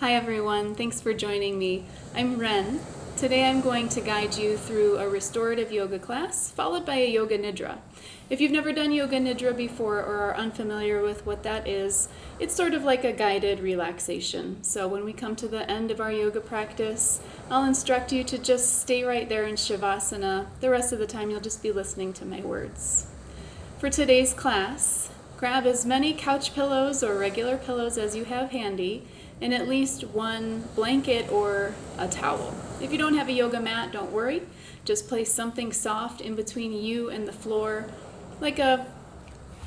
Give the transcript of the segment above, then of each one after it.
Hi everyone, thanks for joining me. I'm Wren. Today I'm going to guide you through a restorative yoga class, followed by a yoga nidra. If you've never done yoga nidra before or are unfamiliar with what that is, it's sort of like a guided relaxation. So when we come to the end of our yoga practice, I'll instruct you to just stay right there in Shavasana. The rest of the time you'll just be listening to my words. For today's class, grab as many couch pillows or regular pillows as you have handy, and at least one blanket or a towel. If you don't have a yoga mat, don't worry. Just place something soft in between you and the floor, like a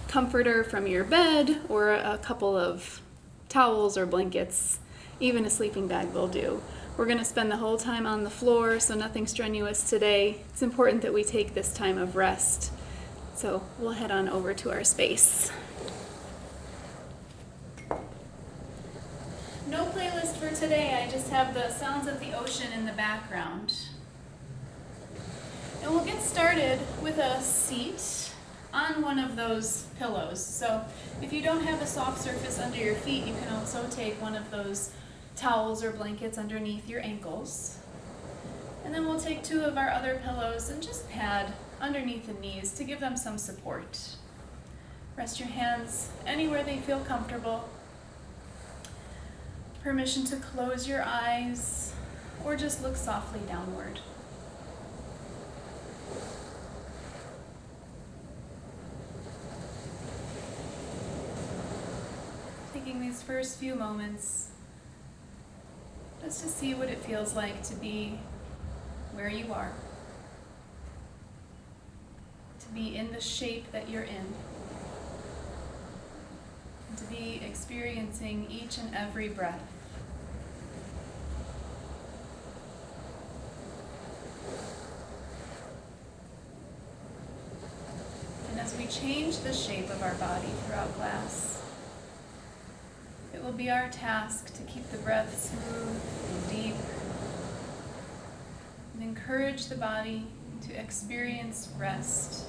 comforter from your bed or a couple of towels or blankets. Even a sleeping bag will do. We're going to spend the whole time on the floor, so nothing strenuous today. It's important that we take this time of rest. So we'll head on over to our space. No playlist for today, I just have the sounds of the ocean in the background. And we'll get started with a seat on one of those pillows. So if you don't have a soft surface under your feet, you can also take one of those towels or blankets underneath your ankles. And then we'll take two of our other pillows and just pad underneath the knees to give them some support. Rest your hands anywhere they feel comfortable. Permission to close your eyes or just look softly downward. Taking these first few moments just to see what it feels like to be where you are, to be in the shape that you're in, and to be experiencing each and every breath. And as we change the shape of our body throughout class, it will be our task to keep the breath smooth and deep and encourage the body to experience rest,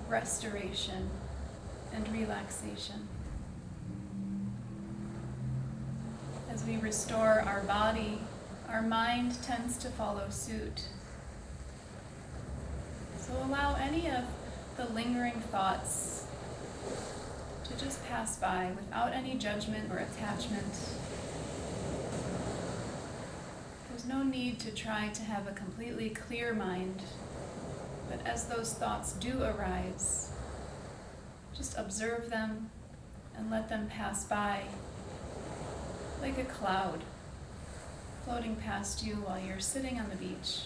restoration, and relaxation. As we restore our body, our mind tends to follow suit. So allow any of the lingering thoughts to just pass by without any judgment or attachment. There's no need to try to have a completely clear mind, but as those thoughts do arise, just observe them and let them pass by like a cloud floating past you while you're sitting on the beach.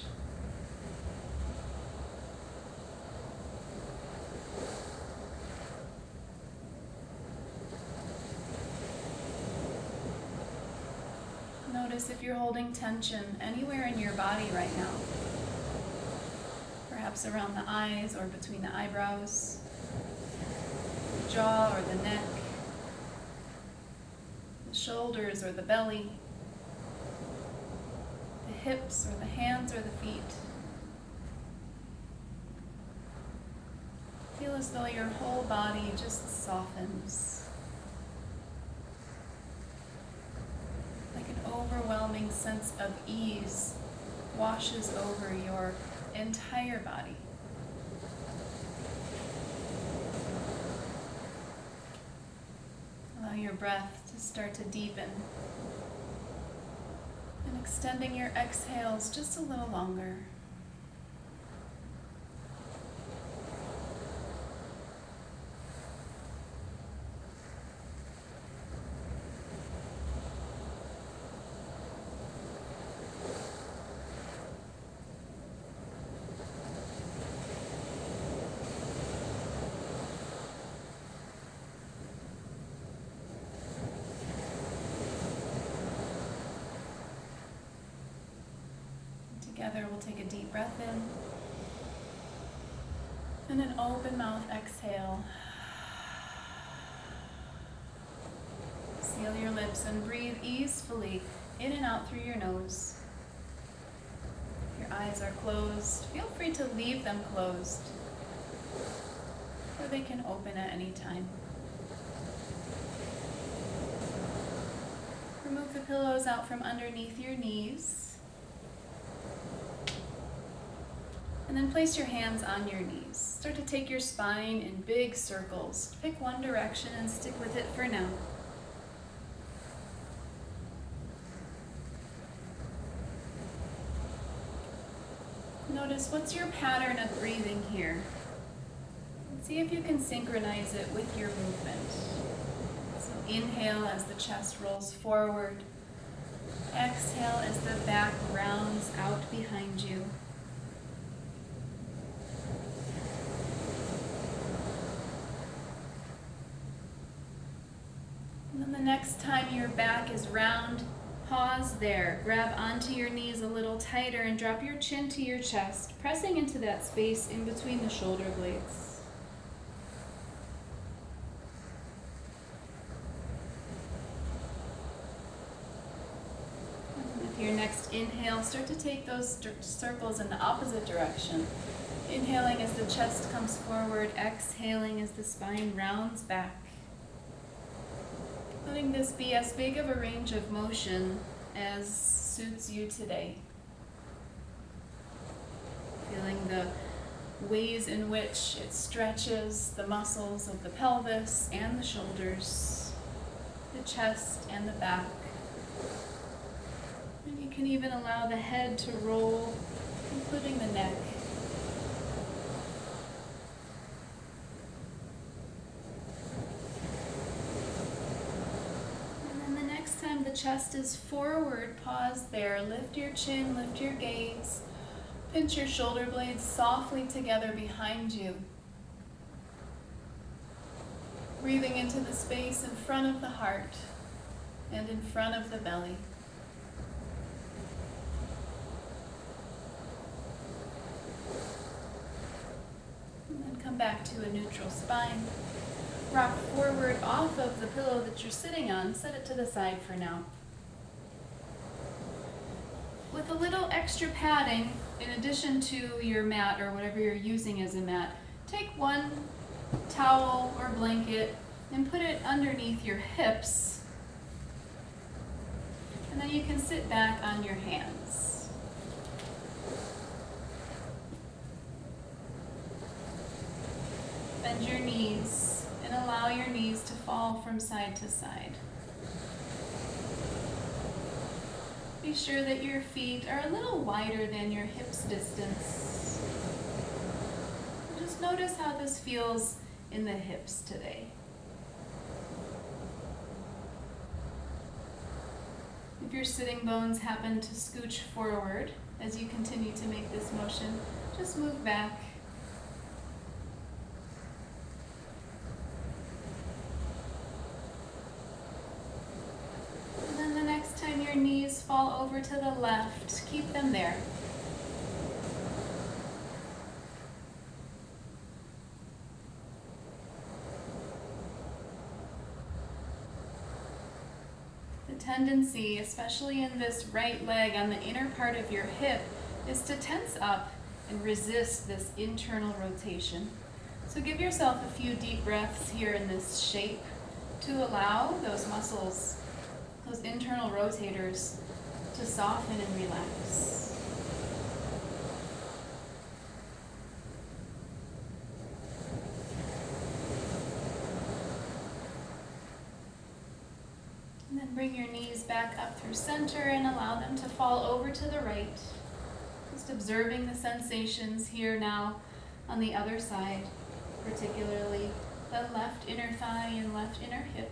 Notice if you're holding tension anywhere in your body right now, perhaps around the eyes or between the eyebrows, the jaw or the neck, the shoulders or the belly, the hips or the hands or the feet. Feel as though your whole body just softens. Like an overwhelming sense of ease washes over your entire body. Allow your breath to start to deepen and extending your exhales just a little longer. Together we'll take a deep breath in and an open mouth exhale. Seal your lips and breathe easefully in and out through your nose. If your eyes are closed, feel free to leave them closed, or they can open at any time. Remove Move the pillows out from underneath your knees. And then place your hands on your knees. Start to take your spine in big circles. Pick one direction and stick with it for now. Notice what's your pattern of breathing here. And see if you can synchronize it with your movement. So inhale as the chest rolls forward. Exhale as the back rounds out behind you. And then the next time your back is round, pause there. Grab onto your knees a little tighter and drop your chin to your chest, pressing into that space in between the shoulder blades. And with your next inhale, start to take those circles in the opposite direction. Inhaling as the chest comes forward, exhaling as the spine rounds back. Letting this be as big of a range of motion as suits you today. Feeling the ways in which it stretches the muscles of the pelvis and the shoulders, the chest and the back. And you can even allow the head to roll, including the neck. Time the chest is forward, pause there. Lift your chin, lift your gaze. Pinch your shoulder blades softly together behind you. Breathing into the space in front of the heart and in front of the belly. And then come back to a neutral spine. Rock forward off of the pillow that you're sitting on. Set it to the side for now. With a little extra padding, in addition to your mat or whatever you're using as a mat, take one towel or blanket and put it underneath your hips. And then you can sit back on your hands. Bend your knees. And allow your knees to fall from side to side. Be sure that your feet are a little wider than your hips distance. Just notice how this feels in the hips today. If your sitting bones happen to scooch forward as you continue to make this motion, just move back. Your knees fall over to the left. Keep them there. The tendency, especially in this right leg on the inner part of your hip, is to tense up and resist this internal rotation. So give yourself a few deep breaths here in this shape to allow those muscles, those internal rotators, to soften and relax. And then bring your knees back up through center and allow them to fall over to the right. Just observing the sensations here now on the other side, particularly the left inner thigh and left inner hip.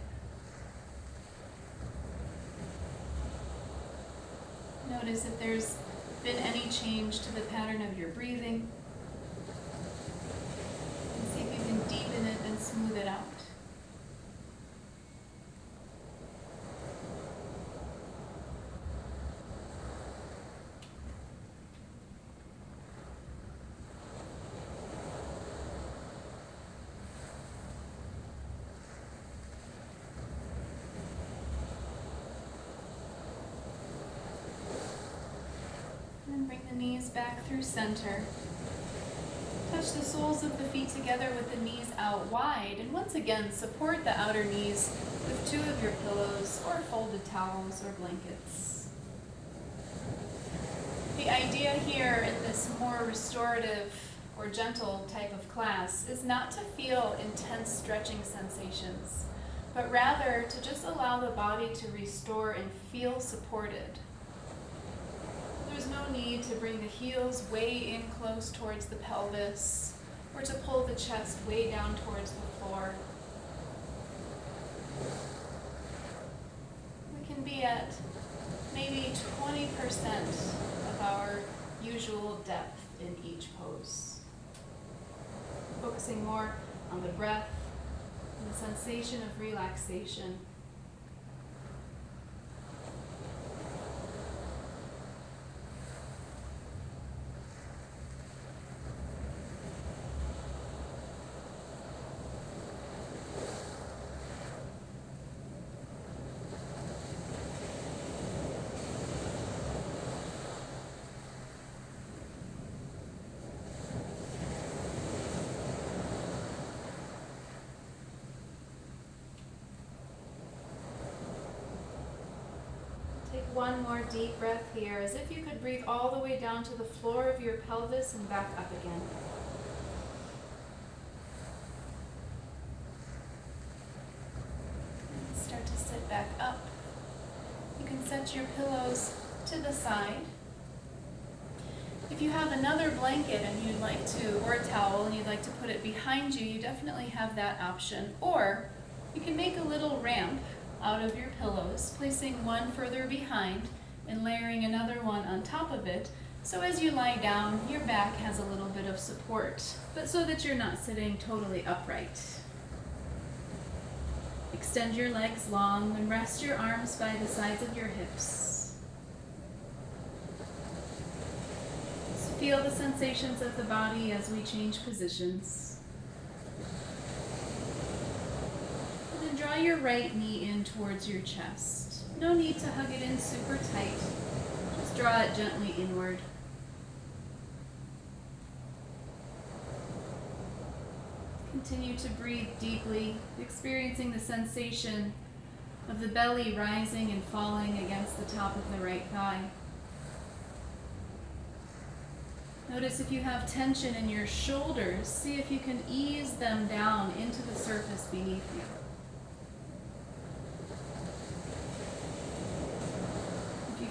Notice if there's been any change to the pattern of your breathing. And see if you can deepen it and smooth it out. And bring the knees back through center. Touch the soles of the feet together with the knees out wide. And once again, support the outer knees with two of your pillows or folded towels or blankets. The idea here in this more restorative or gentle type of class is not to feel intense stretching sensations, but rather to just allow the body to restore and feel supported. There's no need to bring the heels way in close towards the pelvis or to pull the chest way down towards the floor. We can be at maybe 20% of our usual depth in each pose. Focusing more on the breath and the sensation of relaxation. Take one more deep breath here, as if you could breathe all the way down to the floor of your pelvis and back up again. And start to sit back up. You can set your pillows to the side. If you have another blanket and you'd like to, or a towel, and you'd like to put it behind you, you definitely have that option. Or you can make a little ramp out of your pillows, placing one further behind and layering another one on top of it, so as you lie down, your back has a little bit of support, but so that you're not sitting totally upright. Extend your legs long and rest your arms by the sides of your hips. Just feel the sensations of the body as we change positions. Draw your right knee in towards your chest. No need to hug it in super tight. Just draw it gently inward. Continue to breathe deeply, experiencing the sensation of the belly rising and falling against the top of the right thigh. Notice if you have tension in your shoulders, see if you can ease them down into the surface beneath you.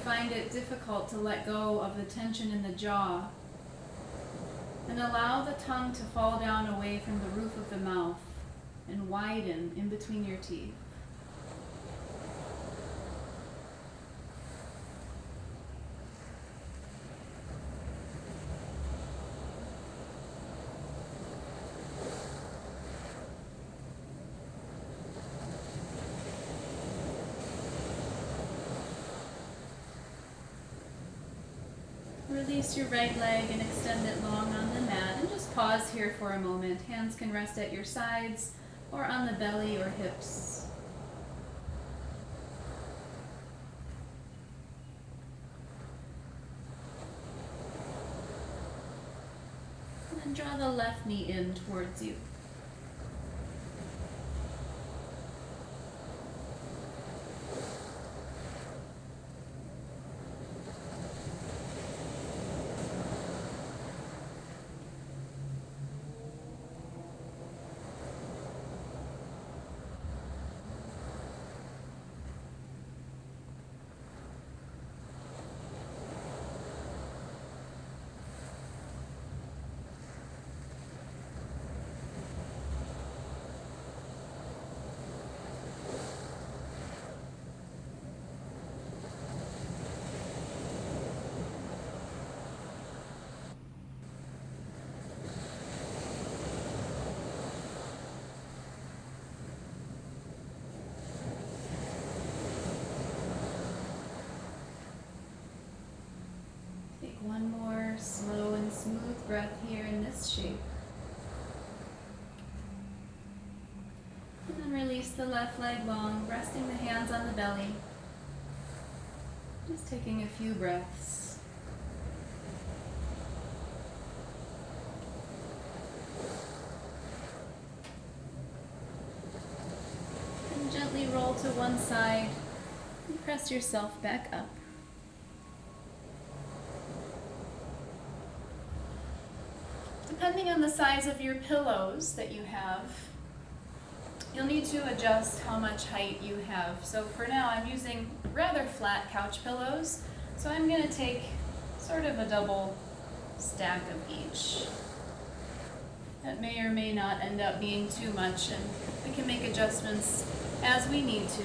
Find it difficult to let go of the tension in the jaw, and allow the tongue to fall down away from the roof of the mouth and widen in between your teeth. Release your right leg and extend it long on the mat, and just pause here for a moment. Hands can rest at your sides or on the belly or hips. And then draw the left knee in towards you. One more slow and smooth breath here in this shape. And then release the left leg long, resting the hands on the belly. Just taking a few breaths. And gently roll one side and press yourself back up. Depending on the size of your pillows that you have, you'll need to adjust how much height you have. So for now, I'm using rather flat couch pillows, so I'm going to take sort of a double stack of each. That may or may not end up being too much, and we can make adjustments as we need to.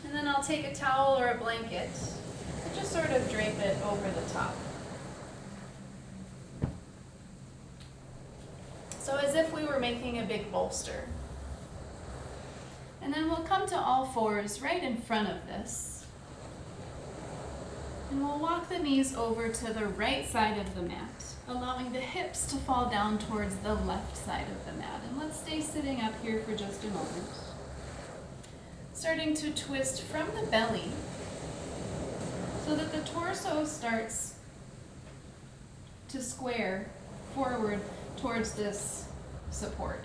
And then I'll take a towel or a blanket and just sort of drape it over the top. So as if we were making a big bolster. And then we'll come to all fours right in front of this. And we'll walk the knees over to the right side of the mat, allowing the hips to fall down towards the left side of the mat. And let's stay sitting up here for just a moment. Starting to twist from the belly so that the torso starts to square forward towards this support.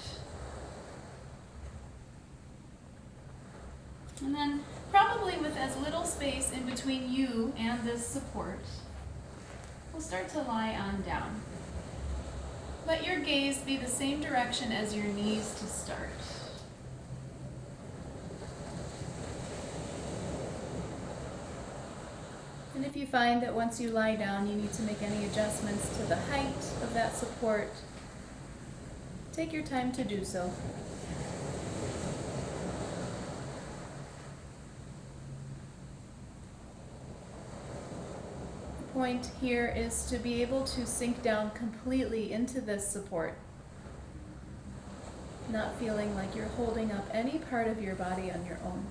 And then, probably with as little space in between you and this support, we'll start to lie on down. Let your gaze be the same direction as your knees to start. And if you find that once you lie down you need to make any adjustments to the height of that support, take your time to do so. The point here is to be able to sink down completely into this support, not feeling like you're holding up any part of your body on your own.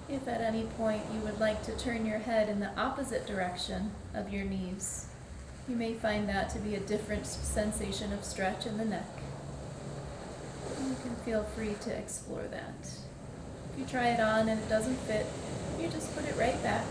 If at any point you would like to turn your head in the opposite direction of your knees, you may find that to be a different sensation of stretch in the neck. And you can feel free to explore that. If you try it on and it doesn't fit, you just put it right back.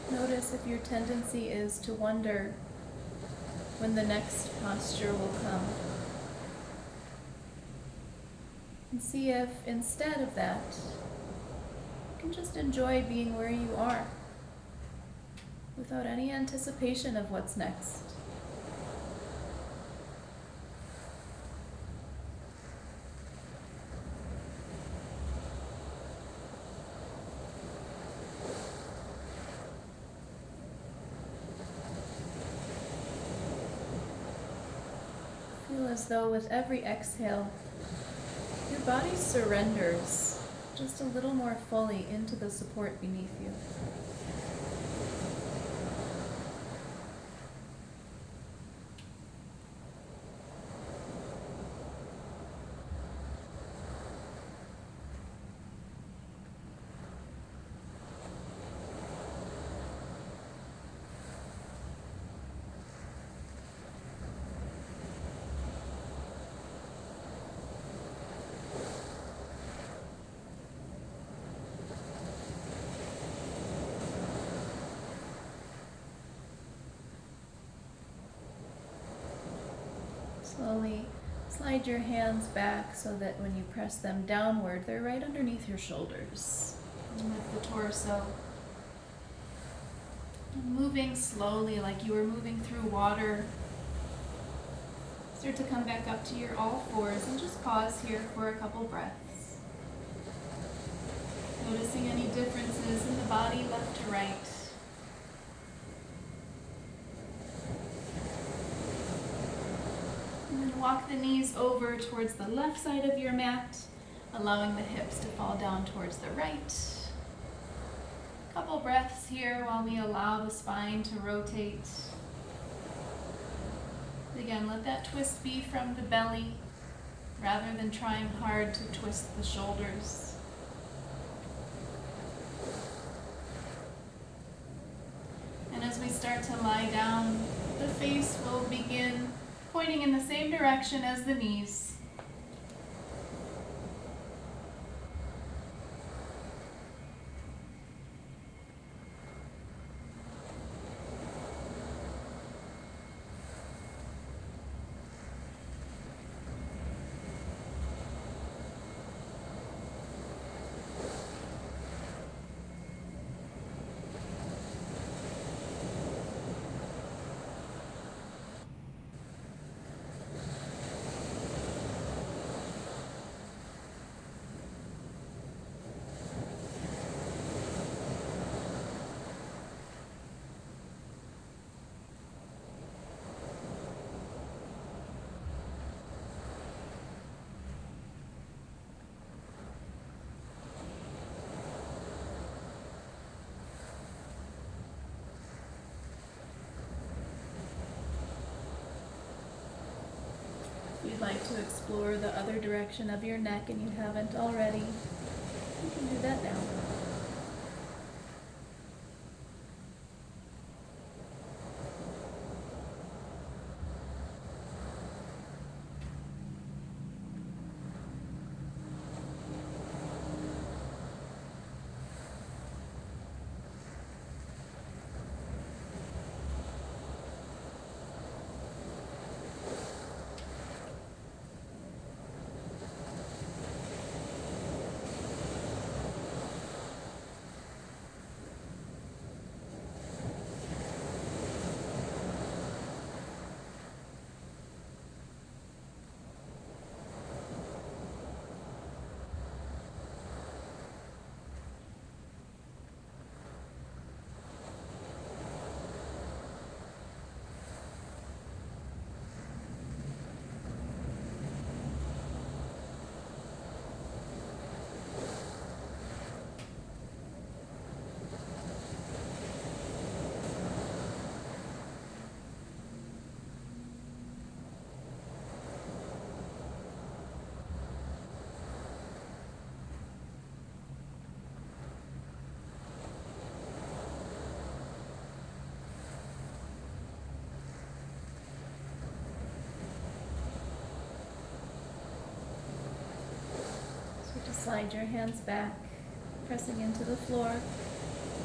Notice if your tendency is to wonder when the next posture will come. And see if, instead of that, you can just enjoy being where you are, without any anticipation of what's next. Feel as though with every exhale, your body surrenders just a little more fully into the support beneath you. Slowly slide your hands back so that when you press them downward, they're right underneath your shoulders. And with the torso, moving slowly like you were moving through water. Start to come back up to your all fours and just pause here for a couple breaths. Noticing any differences in the body left to right. then walk the knees over towards the left side of your mat, allowing the hips to fall down towards the right. Couple breaths here while we allow the spine to rotate. Again, let that twist be from the belly rather than trying hard to twist the shoulders. And as we start to lie down, the face will begin pointing in the same direction as the knees. If you'd like to explore the other direction of your neck and you haven't already, you can do that now. Slide your hands back, pressing into the floor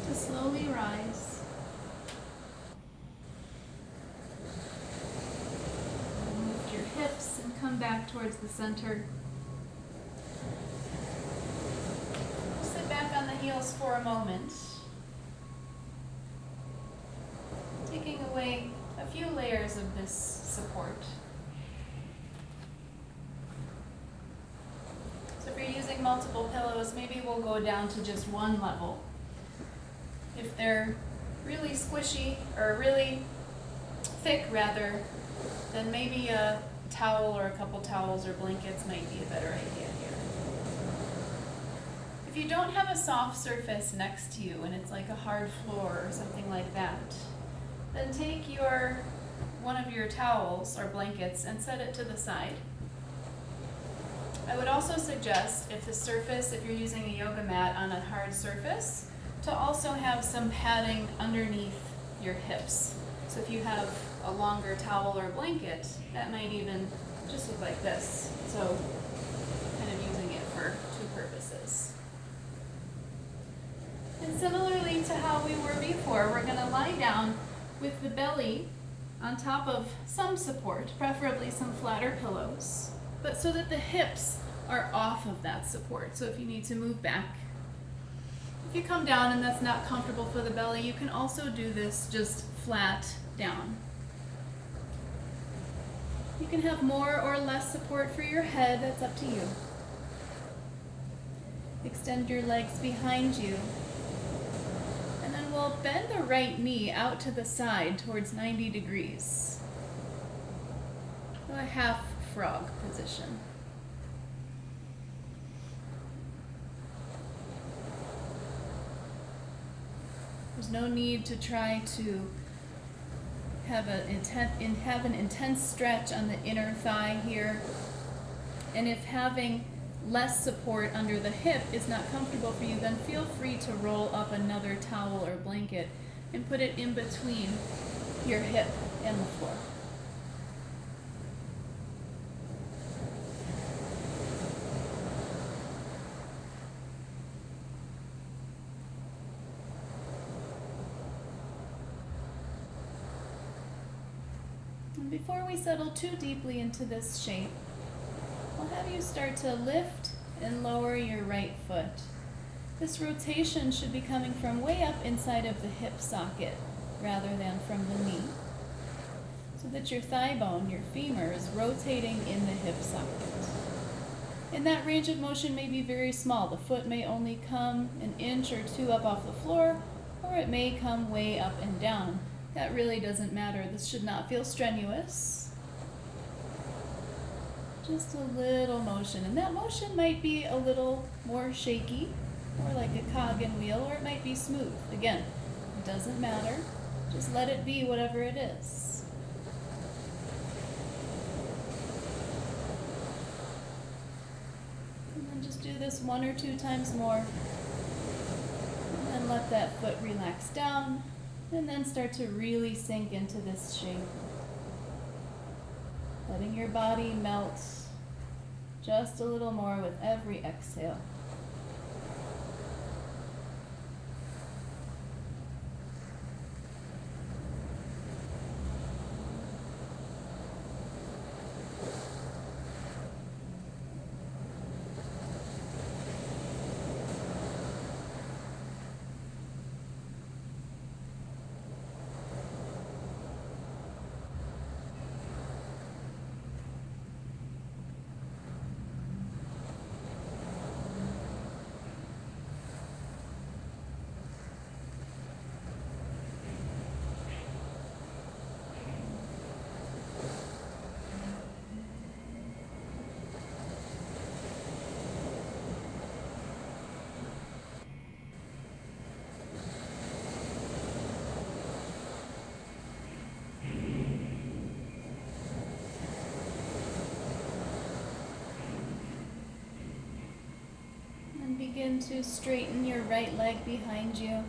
to slowly rise. Lift your hips and come back towards the center. Sit back on the heels for a moment, taking away a few layers of this support. If you're using multiple pillows, maybe we'll go down to just one level. If they're really squishy, or really thick rather, then maybe a towel or a couple towels or blankets might be a better idea here. If you don't have a soft surface next to you and it's like a hard floor or something like that, then take one of your towels or blankets and set it to the side. I would also suggest, if you're using a yoga mat on a hard surface, to also have some padding underneath your hips. So if you have a longer towel or blanket, that might even just look like this. So kind of using it for two purposes. And similarly to how we were before, we're going to lie down with the belly on top of some support, preferably some flatter pillows, but so that the hips are off of that support. So if you need to move back, if you come down and that's not comfortable for the belly, you can also do this just flat down. You can have more or less support for your head, that's up to you. Extend your legs behind you. And then we'll bend the right knee out to the side towards 90 degrees. So a half frog position. There's no need to try to have an intense stretch on the inner thigh here. And if having less support under the hip is not comfortable for you, then feel free to roll up another towel or blanket and put it in between your hip and the floor. And before we settle too deeply into this shape, I'll have you start to lift and lower your right foot. This rotation should be coming from way up inside of the hip socket rather than from the knee, so that your thigh bone, your femur, is rotating in the hip socket. And that range of motion may be very small. The foot may only come an inch or two up off the floor, or it may come way up and down. That really doesn't matter. This should not feel strenuous. Just a little motion. And that motion might be a little more shaky, or like a cog and wheel, or it might be smooth. Again, it doesn't matter. Just let it be whatever it is. And then just do this 1 or 2 times more. And then let that foot relax down. And then start to really sink into this shape. Letting your body melt just a little more with every exhale. Begin to straighten your right leg behind you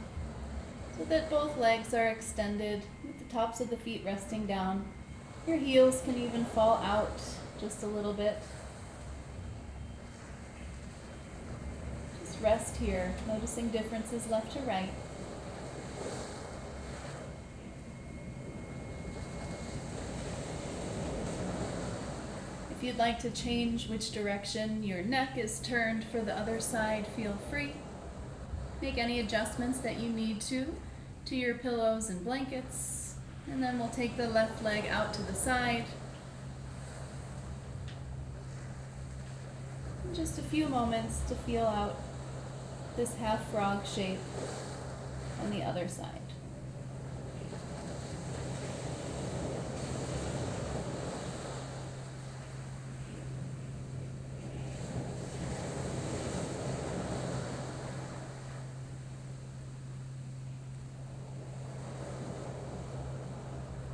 so that both legs are extended with the tops of the feet resting down. Your heels can even fall out just a little bit. Just rest here, noticing differences left to right. If you'd like to change which direction your neck is turned for the other side, feel free. Make any adjustments that you need to your pillows and blankets. And then we'll take the left leg out to the side. And just a few moments to feel out this half frog shape on the other side.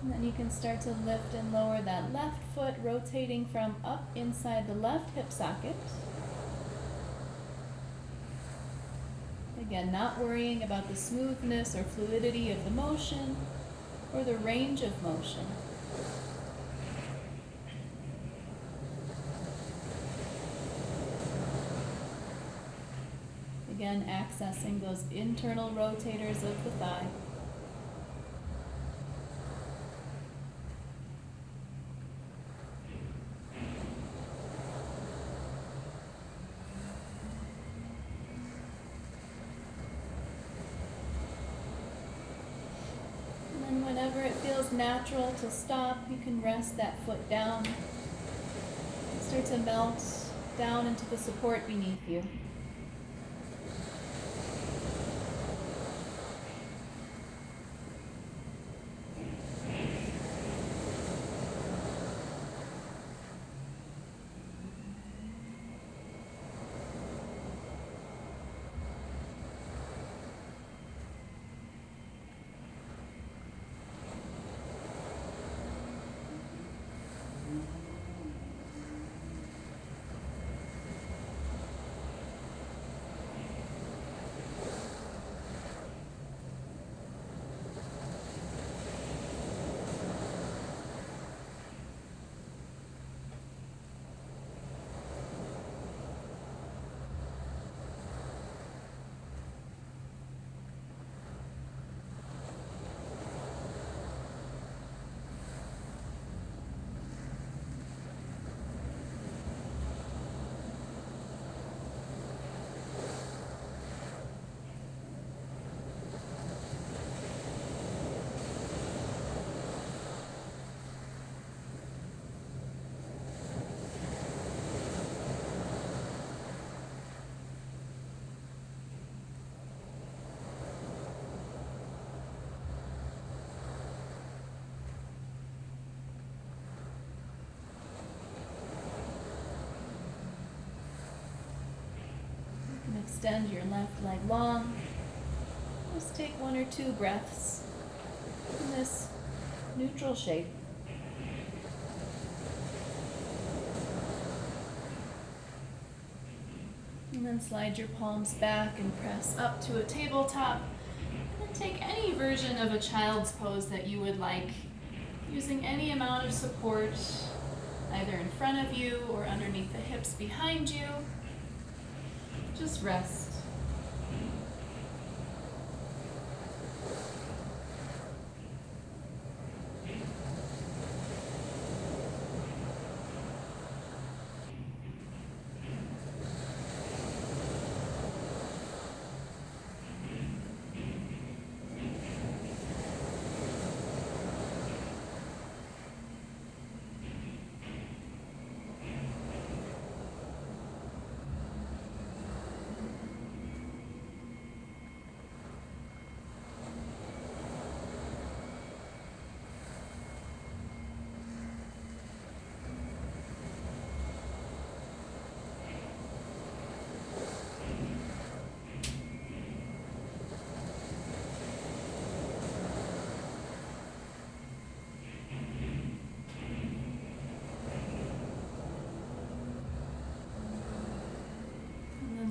And then you can start to lift and lower that left foot, rotating from up inside the left hip socket. Again, not worrying about the smoothness or fluidity of the motion or the range of motion. Again, accessing those internal rotators of the thigh. And whenever it feels natural to stop, you can rest that foot down. Start to melt down into the support beneath you. Extend your left leg long. Just take 1 or 2 breaths in this neutral shape. And then slide your palms back and press up to a tabletop. And then take any version of a child's pose that you would like, using any amount of support, either in front of you or underneath the hips behind you. Just rest.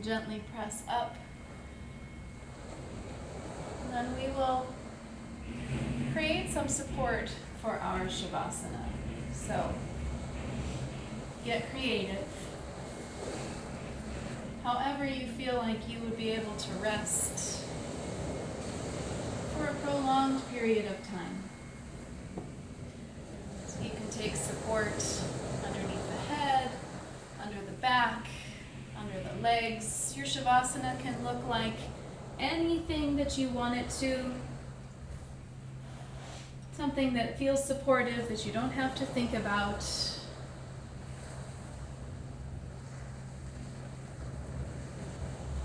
Gently press up. And then we will create some support for our Shavasana. So get creative. However you feel like you would be able to rest for a prolonged period of time. So you can take support underneath the head, under the back, under the legs. Your Shavasana can look like anything that you want it to. Something that feels supportive, that you don't have to think about.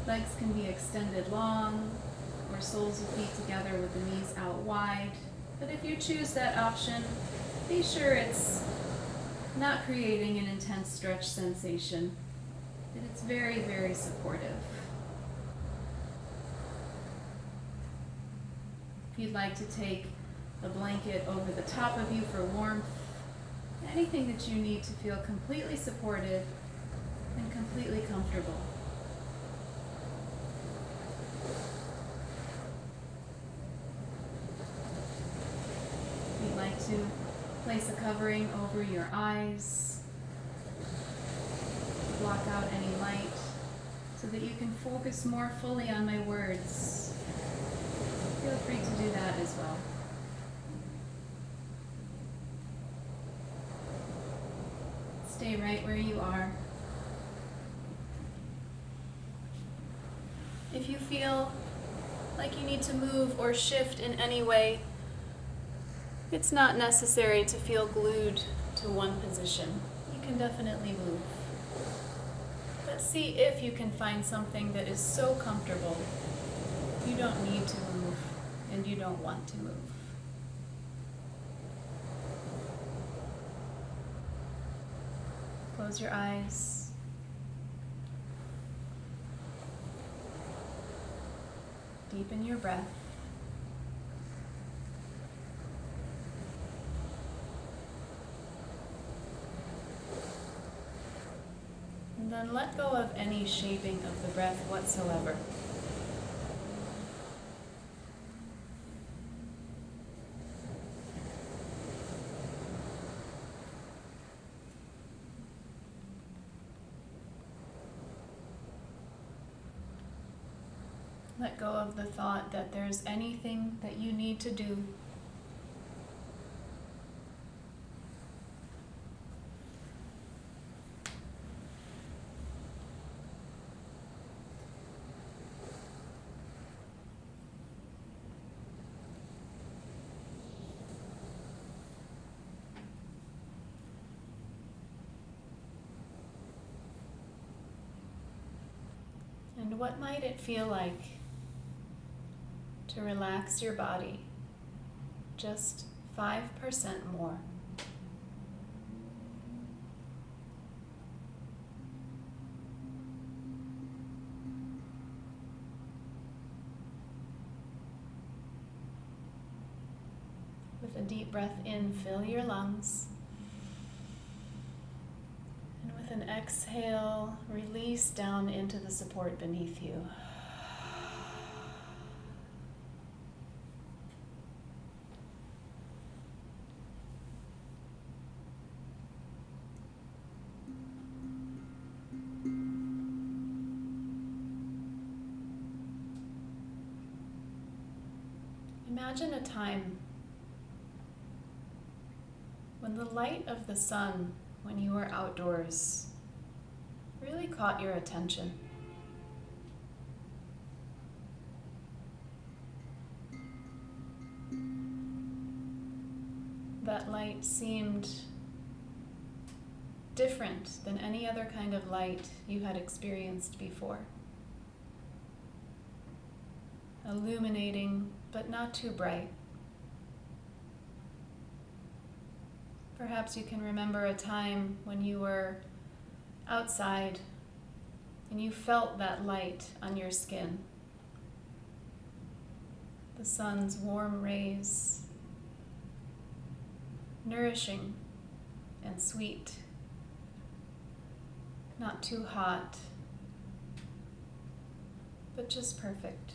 Legs can be extended long, or soles of feet together with the knees out wide. But if you choose that option, be sure it's not creating an intense stretch sensation. And it's very, very supportive. If you'd like to take a blanket over the top of you for warmth, anything that you need to feel completely supported and completely comfortable. If you'd like to place a covering over your eyes, block out any light so that you can focus more fully on my words. Feel free to do that as well. Stay right where you are. If you feel like you need to move or shift in any way, it's not necessary to feel glued to one position. You can definitely move. But see if you can find something that is so comfortable you don't need to move and you don't want to move. Close your eyes. Deepen your breath. And then let go of any shaping of the breath whatsoever. Let go of the thought that there's anything that you need to do. And what might it feel like to relax your body just 5% more? a deep breath in, fill your lungs. And with an exhale, release down into the support beneath you. Imagine a time when the light of the sun, when you were outdoors, really caught your attention. That light seemed different than any other kind of light you had experienced before. Illuminating, but not too bright. Perhaps you can remember a time when you were outside and you felt that light on your skin. The sun's warm rays, nourishing and sweet, not too hot, but just perfect.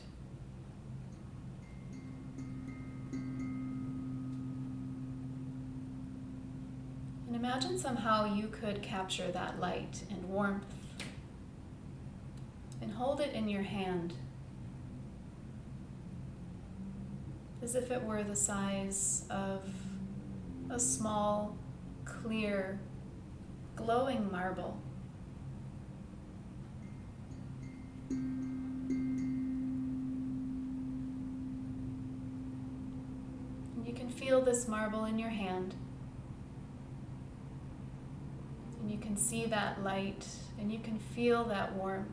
And imagine somehow you could capture that light and warmth and hold it in your hand as if it were the size of a small, clear, glowing marble. And you can feel this marble in your hand. And you can see that light, and you can feel that warmth.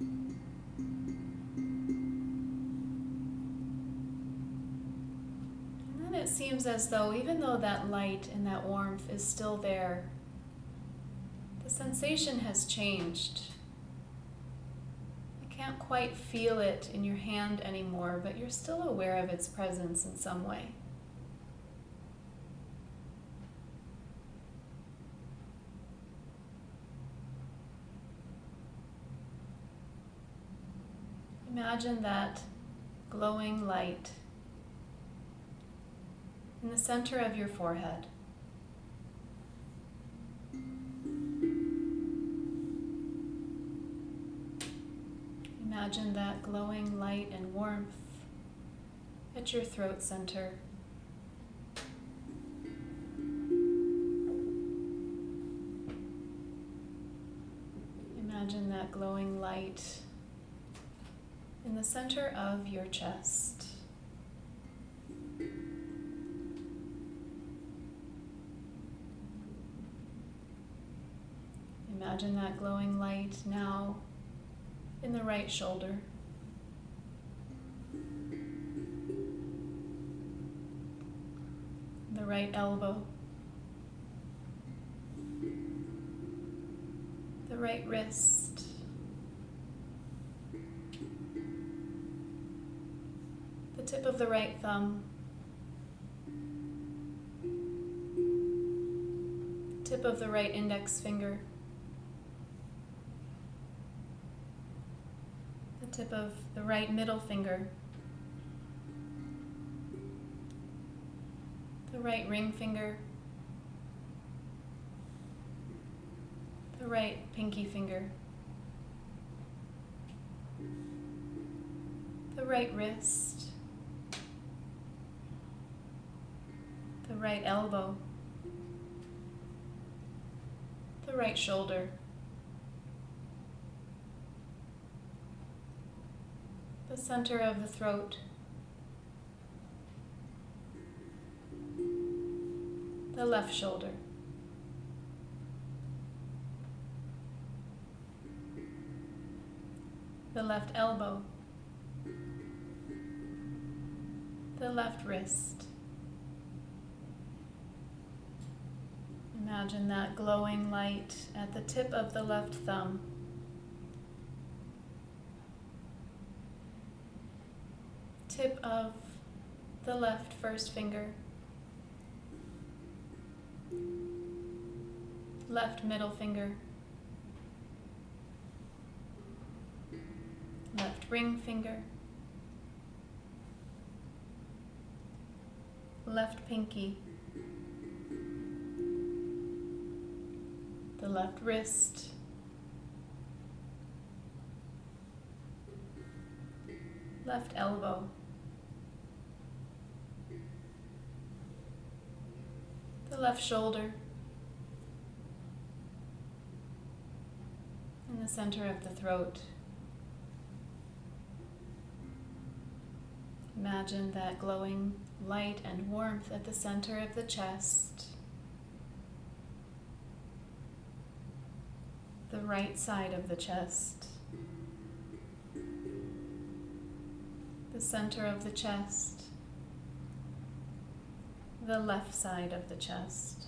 And then it seems as though, even though that light and that warmth is still there, the sensation has changed. Can't quite feel it in your hand anymore, but you're still aware of its presence in some way. Imagine that glowing light in the center of your forehead. Imagine that glowing light and warmth at your throat center. Imagine that glowing light in the center of your chest. Imagine that glowing light now in the right shoulder. The right elbow. The right wrist. The tip of the right thumb. Tip of the right index finger. Tip of the right middle finger, the right ring finger, the right pinky finger, the right wrist, the right elbow, the right shoulder, the center of the throat, the left shoulder, the left elbow, the left wrist. Imagine that glowing light at the tip of the left thumb, tip of the left first finger, left middle finger, left ring finger, left pinky, the left wrist, left elbow, the left shoulder, and the center of the throat. Imagine that glowing light and warmth at the center of the chest, the right side of the chest, the center of the chest, the left side of the chest,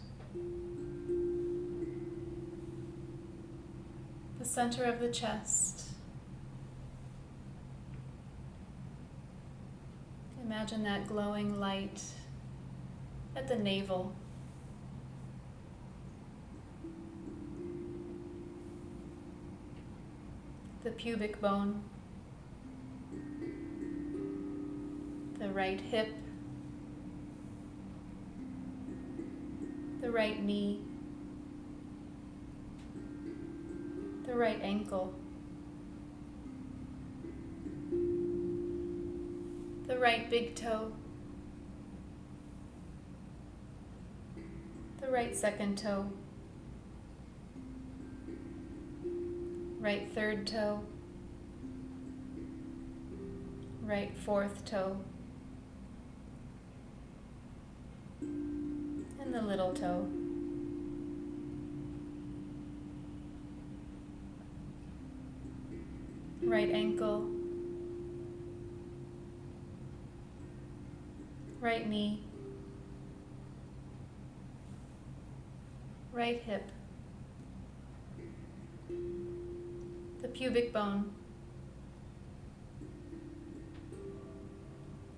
the center of the chest. Imagine that glowing light at the navel, the pubic bone, the right hip, the right knee, the right ankle, the right big toe, the right second toe, right third toe, right fourth toe, and the little toe. Right ankle, right knee, right hip, the pubic bone,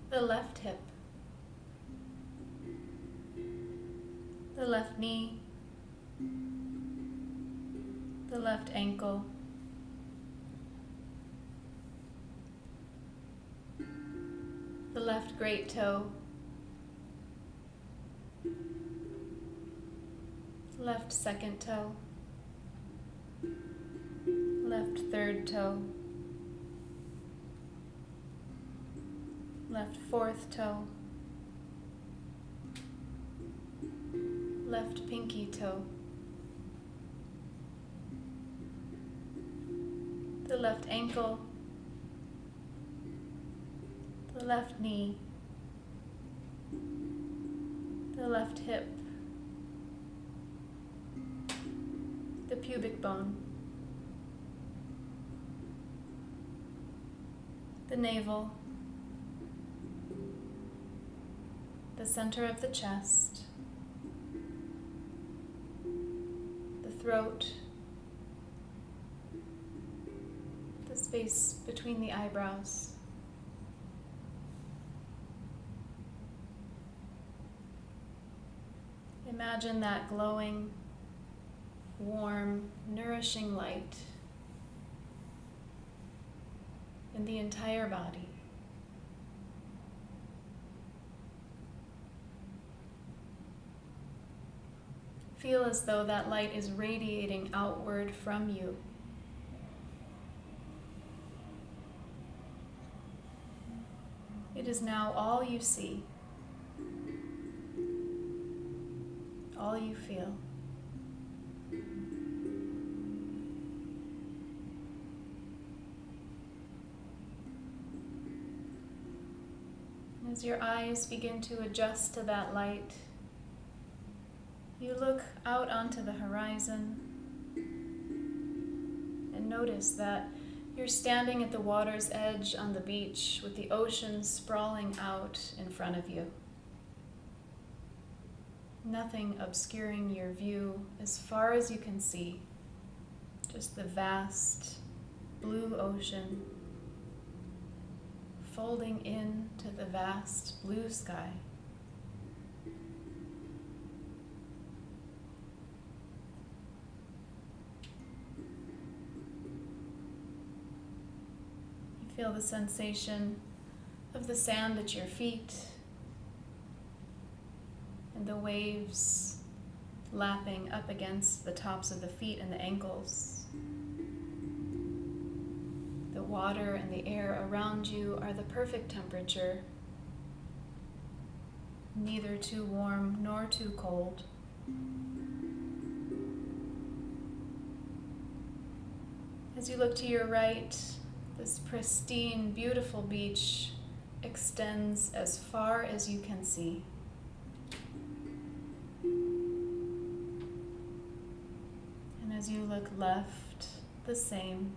the left hip, the left knee, the left ankle, the left great toe, left second toe, left third toe, left fourth toe, left pinky toe, the left ankle, the left knee, the left hip, the pubic bone, the navel, the center of the chest, the throat, the space between the eyebrows, imagine that glowing, warm, nourishing light in the entire body. Feel as though that light is radiating outward from you. It is now all you see, all you feel. As your eyes begin to adjust to that light, you look out onto the horizon and notice that you're standing at the water's edge on the beach with the ocean sprawling out in front of you. Nothing obscuring your view as far as you can see, just the vast blue ocean folding into the vast blue sky. You feel the sensation of the sand at your feet and the waves lapping up against the tops of the feet and the ankles. The water and the air around you are the perfect temperature, neither too warm nor too cold. As you look to your right, this pristine, beautiful beach extends as far as you can see. And as you look left, the same.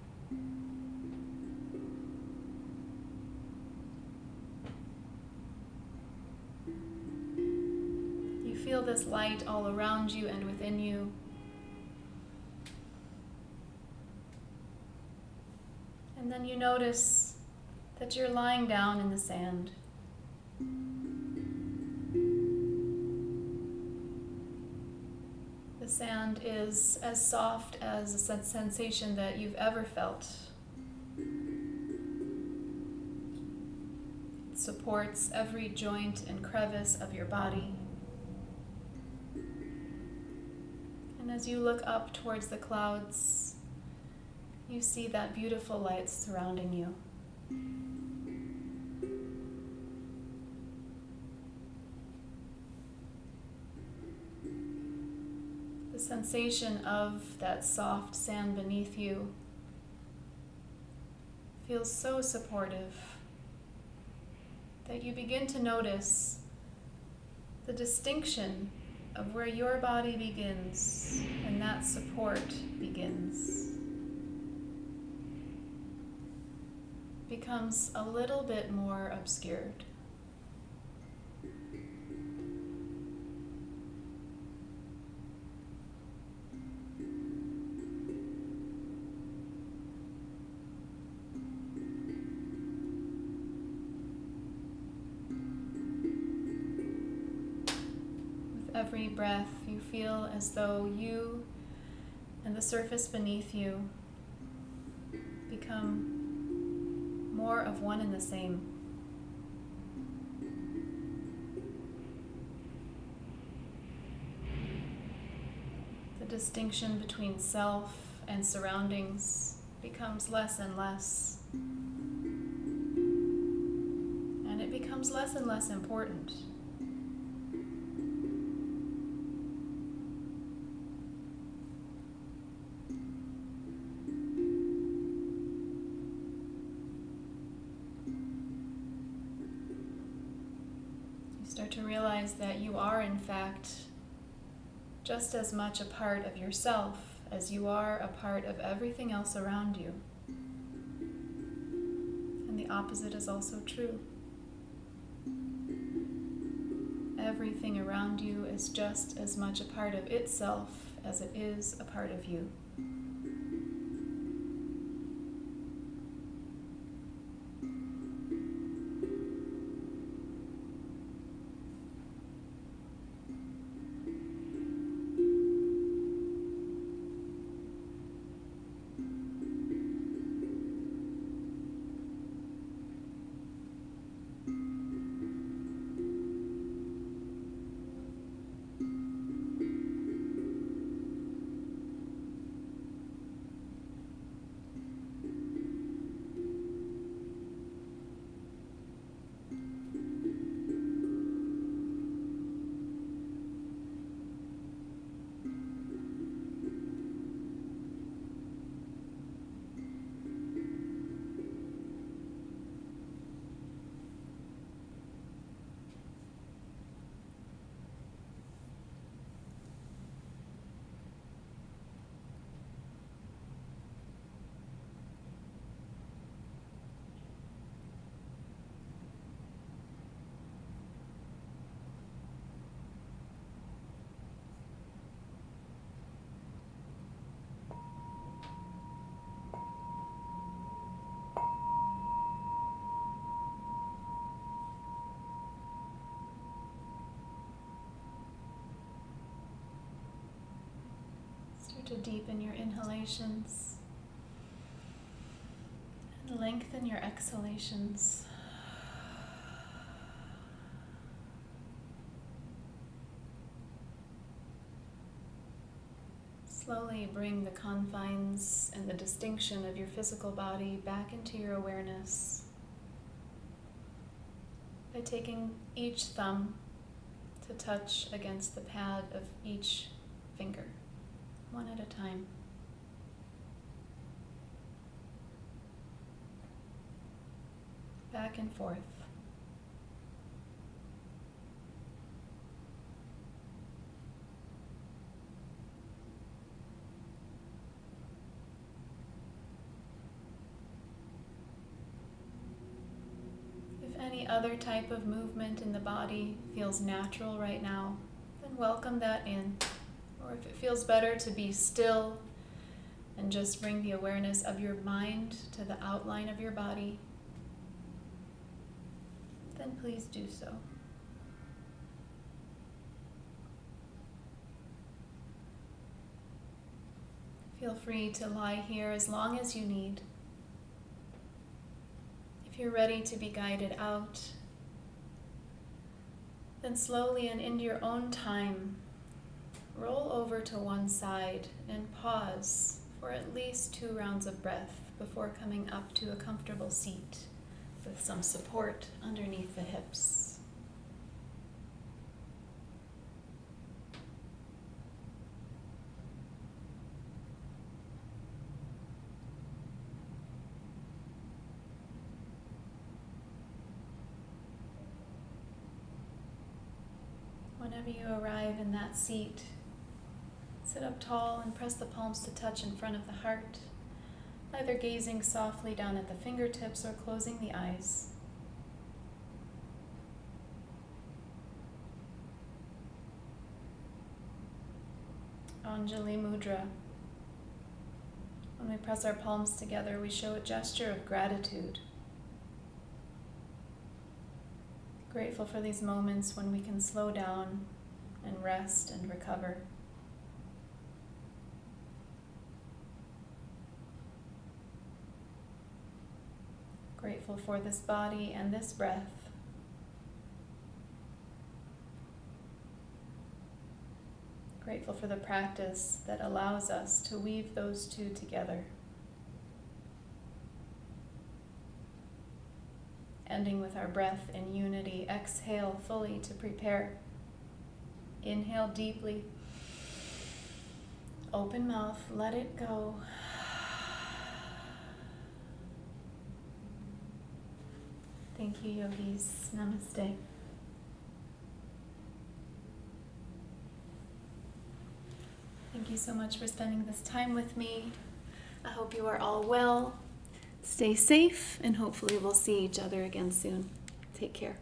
You feel this light all around you and within you. And then you notice that you're lying down in the sand. The sand is as soft as a sensation that you've ever felt. It supports every joint and crevice of your body. And as you look up towards the clouds, you see that beautiful light surrounding you. The sensation of that soft sand beneath you feels so supportive that you begin to notice the distinction of where your body begins and that support begins. Becomes a little bit more obscured. With every breath, you feel as though you and the surface beneath you become more of one and the same. The distinction between self and surroundings becomes less and less. And it becomes less and less important. Start to realize that you are, in fact, just as much a part of yourself as you are a part of everything else around you. And the opposite is also true. Everything around you is just as much a part of itself as it is a part of you. to deepen your inhalations and lengthen your exhalations. Slowly bring the confines and the distinction of your physical body back into your awareness by taking each thumb to touch against the pad of each finger, one at a time. Back and forth. Any other type of movement in the body feels natural right now, then welcome that in. Or if it feels better to be still and just bring the awareness of your mind to the outline of your body, then please do so. Feel free to lie here as long as you need. If you're ready to be guided out, then slowly and in your own time, roll over to one side and pause for at least 2 rounds of breath before coming up to a comfortable seat with some support underneath the hips. Whenever you arrive in that seat, sit up tall and press the palms to touch in front of the heart, either gazing softly down at the fingertips or closing the eyes. Anjali Mudra. When we press our palms together, we show a gesture of gratitude. Grateful for these moments when we can slow down and rest and recover. Grateful for this body and this breath. Grateful for the practice that allows us to weave those two together. Ending with our breath in unity. Exhale fully to prepare. Inhale deeply. Open mouth, let it go. Thank you, yogis. Namaste. Thank you so much for spending this time with me. I hope you are all well. Stay safe, and hopefully we'll see each other again soon. Take care.